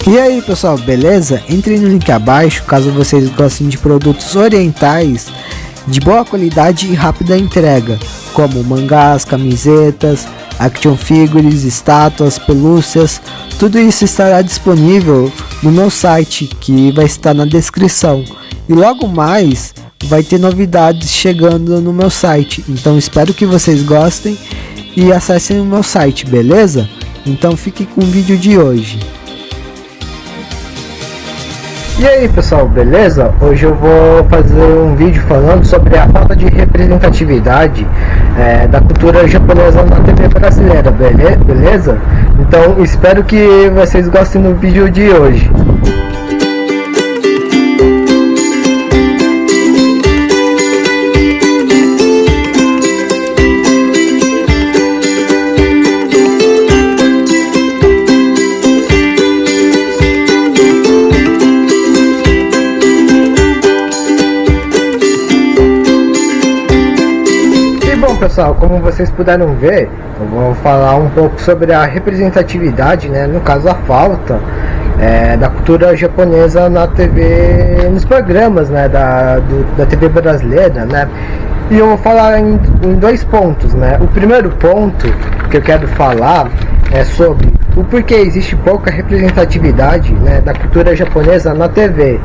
E aí pessoal, beleza? Entre no link abaixo caso vocês gostem de produtos orientais de boa qualidade e rápida entrega, como mangás, camisetas, action figures, estátuas, pelúcias. Tudo isso estará disponível no meu site, que vai estar na descrição. E logo mais vai ter novidades chegando no meu site, então espero que vocês gostem e acessem o meu site, beleza? Então fique com o vídeo de hoje. E aí pessoal, beleza? Hoje eu vou fazer um vídeo falando sobre a falta de representatividade da cultura japonesa na TV brasileira, beleza? Então espero que vocês gostem do vídeo de hoje. Bom pessoal, como vocês puderam ver, eu vou falar um pouco sobre a representatividade, né, no caso a falta da cultura japonesa na TV, nos programas, né, da TV brasileira, né, e eu vou falar em dois pontos, né. O primeiro ponto que eu quero falar é sobre o porquê existe pouca representatividade, né, da cultura japonesa na TV.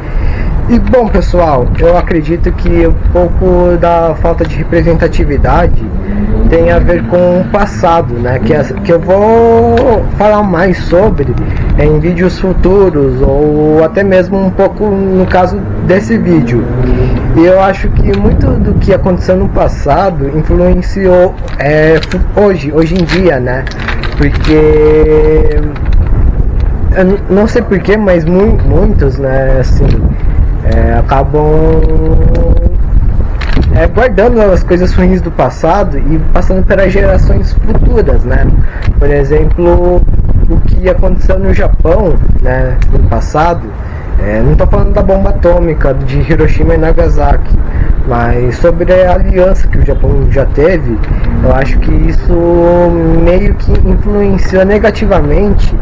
E bom pessoal, eu acredito que um pouco da falta de representatividade tem a ver com o passado, né? Que eu vou falar mais sobre em vídeos futuros, ou até mesmo um pouco no caso desse vídeo. E eu acho que muito do que aconteceu no passado influenciou hoje em dia, né? Porque eu não sei porquê, mas muitos, né, assim, acabam guardando as coisas ruins do passado e passando para gerações futuras, né? Por exemplo, o que aconteceu no Japão, né, no passado, não estou falando da bomba atômica de Hiroshima e Nagasaki, mas sobre a aliança que o Japão já teve. Eu acho que isso meio que influenciou negativamente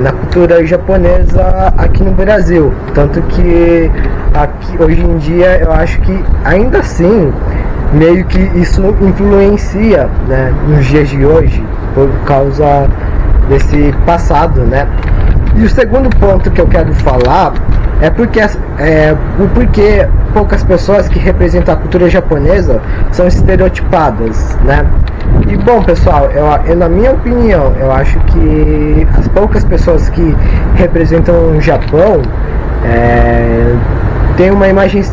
na cultura japonesa aqui no Brasil, tanto que aqui hoje em dia eu acho que ainda assim meio que isso influencia, né, nos dias de hoje por causa desse passado, né. E o segundo ponto que eu quero falar é porque o porquê poucas pessoas que representam a cultura japonesa são estereotipadas, né? E bom pessoal, eu na minha opinião, eu acho que as poucas pessoas que representam o Japão têm uma imagem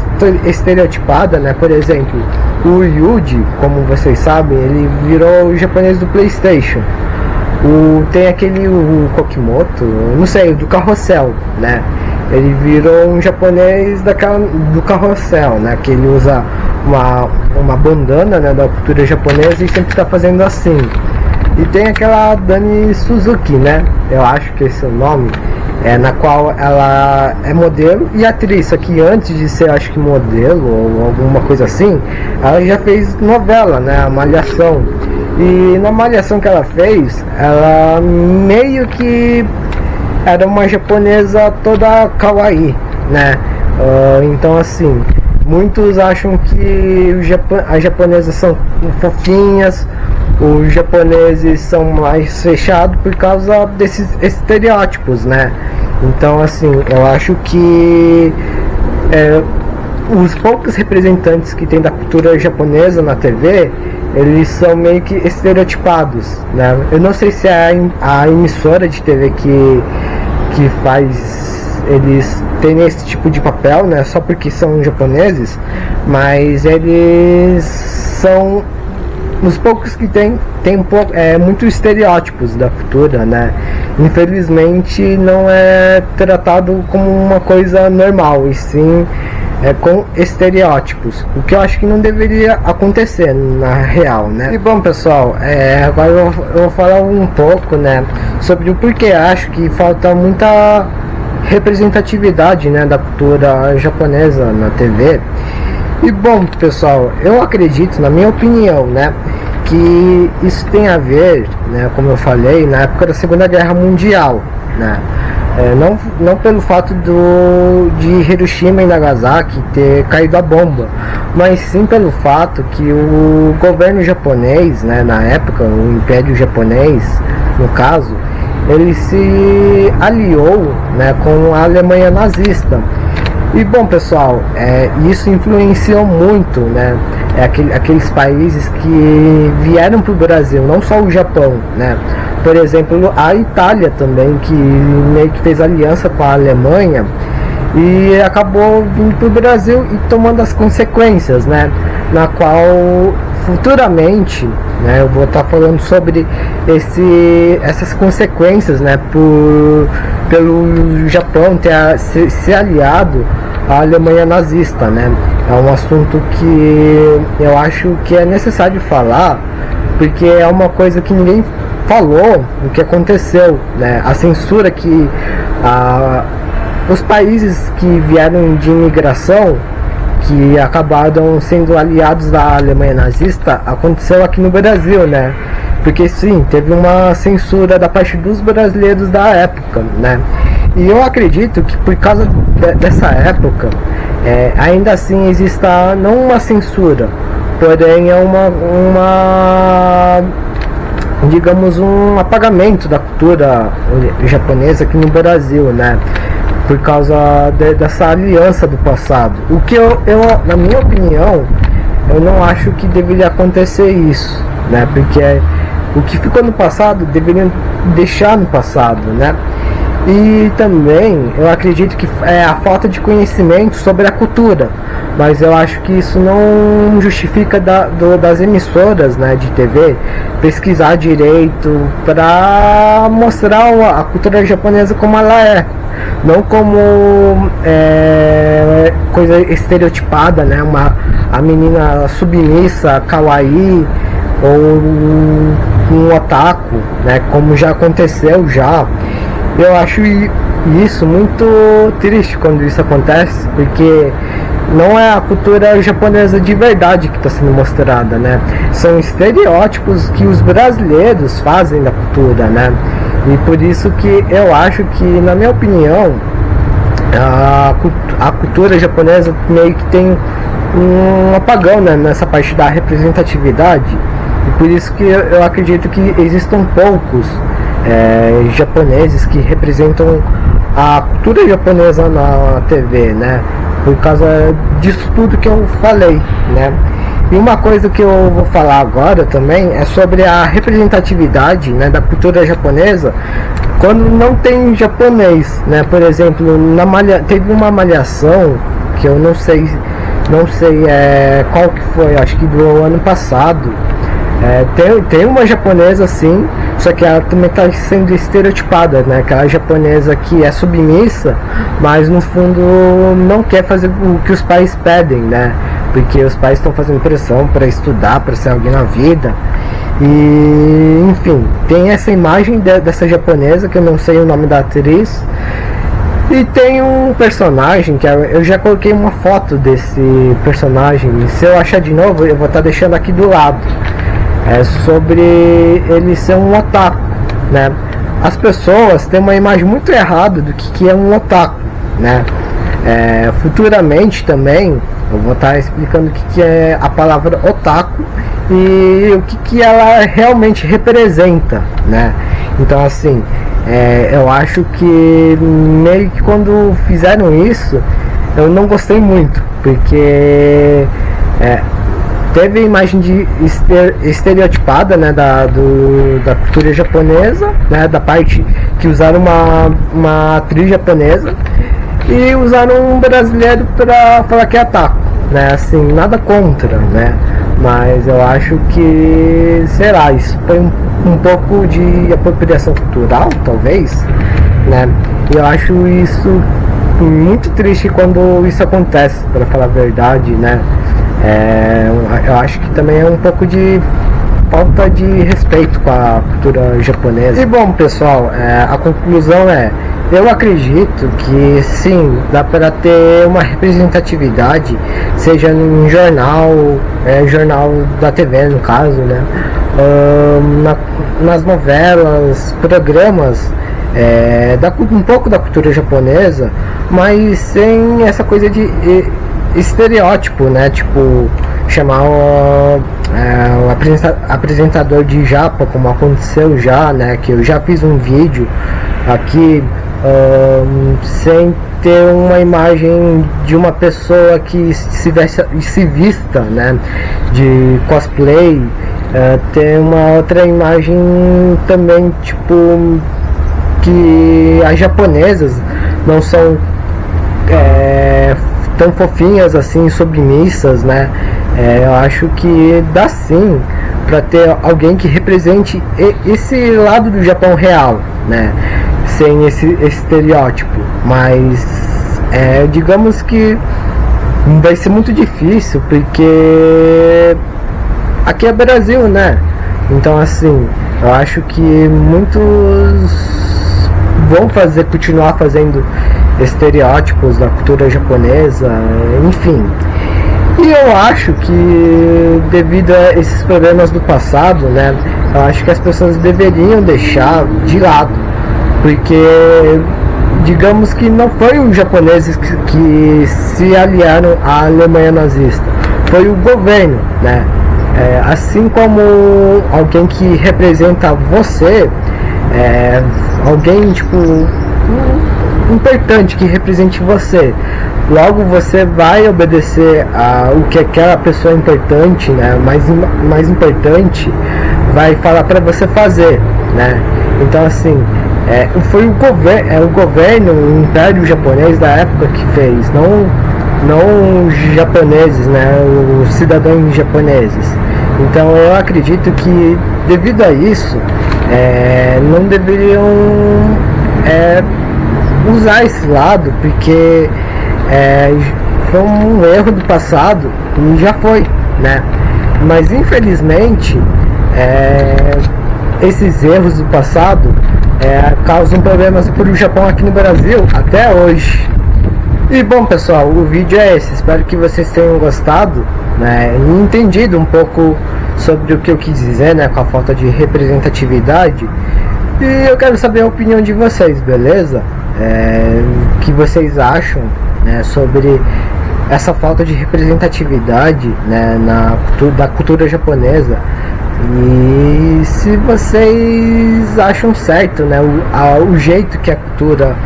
estereotipada, né? Por exemplo, o Yuji, como vocês sabem, ele virou o japonês do PlayStation. Tem aquele o Kokimoto, não sei, do Carrossel, né? Ele virou um japonês do Carrossel, né? Que ele usa uma bandana, né, da cultura japonesa e sempre está fazendo assim. E tem aquela Dani Suzuki, né? Eu acho que esse é o nome, na qual ela é modelo e atriz, só que antes de ser, acho que modelo ou alguma coisa assim, ela já fez novela, né? A Malhação. E na Malhação que ela fez, ela meio que era uma japonesa toda kawaii, né? Então assim, muitos acham que as japonesas são fofinhas, os japoneses são mais fechados por causa desses estereótipos, né? Então assim, eu acho que os poucos representantes que tem da cultura japonesa na TV, eles são meio que estereotipados, né? Eu não sei se é a emissora de TV que faz eles terem esse tipo de papel, né? Só porque são japoneses, mas eles são os poucos que tem muitos estereótipos da cultura, né? Infelizmente não é tratado como uma coisa normal, e sim com estereótipos, o que eu acho que não deveria acontecer na real, né? E bom pessoal, agora eu vou falar um pouco, né, sobre o porquê acho que falta muita representatividade, né, da cultura japonesa na TV. E bom pessoal, eu acredito, na minha opinião, né, que isso tem a ver, né, como eu falei, na época da Segunda Guerra Mundial, né, Não pelo fato de Hiroshima e Nagasaki ter caído a bomba, mas sim pelo fato que o governo japonês, né, na época, o Império Japonês, no caso, ele se aliou, né, com a Alemanha nazista. E bom, pessoal, isso influenciou muito, né, aqueles países que vieram para o Brasil, não só o Japão, né. Por exemplo, a Itália também, que meio que fez aliança com a Alemanha e acabou vindo para o Brasil e tomando as consequências, né? Na qual futuramente, né, eu vou estar falando sobre essas consequências, né? Pelo Japão ter se aliado à Alemanha nazista, né? É um assunto que eu acho que é necessário falar, porque é uma coisa que ninguém falou o que aconteceu, né? A censura que os países que vieram de imigração, que acabaram sendo aliados da Alemanha nazista, aconteceu aqui no Brasil, né? Porque sim, teve uma censura da parte dos brasileiros da época, né? E eu acredito que por causa dessa época, ainda assim exista não uma censura, porém é digamos, um apagamento da cultura japonesa aqui no Brasil, né? Por causa dessa aliança do passado. O que eu, na minha opinião, eu não acho que deveria acontecer isso, né? Porque o que ficou no passado deveriam deixar no passado, né? E também eu acredito que é a falta de conhecimento sobre a cultura, mas eu acho que isso não justifica das emissoras, né, de TV pesquisar direito para mostrar a cultura japonesa como ela é, não como coisa estereotipada, né, a menina submissa, kawaii, ou um otaku, né, como já aconteceu já. Eu acho isso muito triste quando isso acontece, porque não é a cultura japonesa de verdade que está sendo mostrada, né? São estereótipos que os brasileiros fazem da cultura, né? E por isso que eu acho que, na minha opinião, a cultura japonesa meio que tem um apagão, né, nessa parte da representatividade. E por isso que eu acredito que existam poucos japoneses que representam a cultura japonesa na TV, né? Por causa disso tudo que eu falei, né? E uma coisa que eu vou falar agora também é sobre a representatividade, né, da cultura japonesa quando não tem japonês, né? Por exemplo, teve uma malhação que eu não sei qual que foi, acho que do ano passado. Tem uma japonesa sim, só que ela também está sendo estereotipada, né? Aquela japonesa que é submissa, mas no fundo não quer fazer o que os pais pedem, né? Porque os pais estão fazendo pressão para estudar, para ser alguém na vida. E enfim, tem essa imagem dessa japonesa, que eu não sei o nome da atriz. E tem um personagem que eu já coloquei uma foto desse personagem. Se eu achar de novo, eu vou estar deixando aqui do lado. É sobre ele ser um otaku, né? As pessoas têm uma imagem muito errada do que é um otaku, né? Futuramente também eu vou estar explicando o que é a palavra otaku e o que ela realmente representa, né? Então assim, eu acho que meio que quando fizeram isso eu não gostei muito, porque teve a imagem de estereotipada, né, da cultura japonesa, né, da parte que usaram uma atriz japonesa e usaram um brasileiro para falar que é otaku, né, assim, nada contra, né, mas eu acho que, sei lá, isso foi um pouco de apropriação cultural, talvez, né, e eu acho isso muito triste quando isso acontece, para falar a verdade, né. Eu acho que também é um pouco de falta de respeito com a cultura japonesa. E bom, pessoal, a conclusão eu acredito que sim, dá para ter uma representatividade, seja em jornal da TV no caso, né? Nas novelas, programas um pouco da cultura japonesa, mas sem essa coisa de estereótipo, né? Tipo, chamar o apresentador de japa, como aconteceu já, né? Que eu já fiz um vídeo aqui, sem ter uma imagem de uma pessoa que se vista, né? De cosplay, ter uma outra imagem também, tipo, que as japonesas não são tão fofinhas assim, submissas, né? Eu acho que dá sim para ter alguém que represente esse lado do Japão real, né? Sem esse estereótipo, mas digamos que vai ser muito difícil, porque aqui é Brasil, né? Então, assim, eu acho que muitos vão continuar fazendo estereótipos da cultura japonesa, enfim. E eu acho que, devido a esses problemas do passado, né, eu acho que as pessoas deveriam deixar de lado, porque digamos que não foi os japoneses que se aliaram à Alemanha nazista, foi o governo, né? Assim como alguém que representa você, alguém tipo importante que represente você, logo você vai obedecer o que aquela pessoa importante, né, mais importante, vai falar para você fazer, né? Então, assim, foi o governo, o Império Japonês da época que fez, não os japoneses, né, os cidadãos japoneses. Então eu acredito que, devido a isso, não deveriam usar esse lado, porque foi um erro do passado e já foi, né? Mas infelizmente esses erros do passado causam problemas para o Japão aqui no Brasil até hoje. E bom, pessoal, o vídeo é esse. Espero que vocês tenham gostado, né, e entendido um pouco sobre o que eu quis dizer, né, com a falta de representatividade. E eu quero saber a opinião de vocês, beleza? O que vocês acham, né, sobre essa falta de representatividade, né, da cultura japonesa, e se vocês acham certo, né, o jeito que a cultura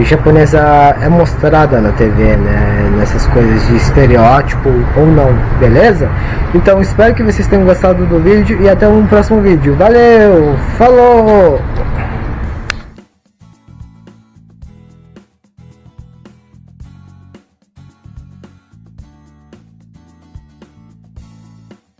japonesa é mostrada na TV, né, nessas coisas de estereótipo ou não, beleza? Então espero que vocês tenham gostado do vídeo e até um próximo vídeo. Valeu, falou!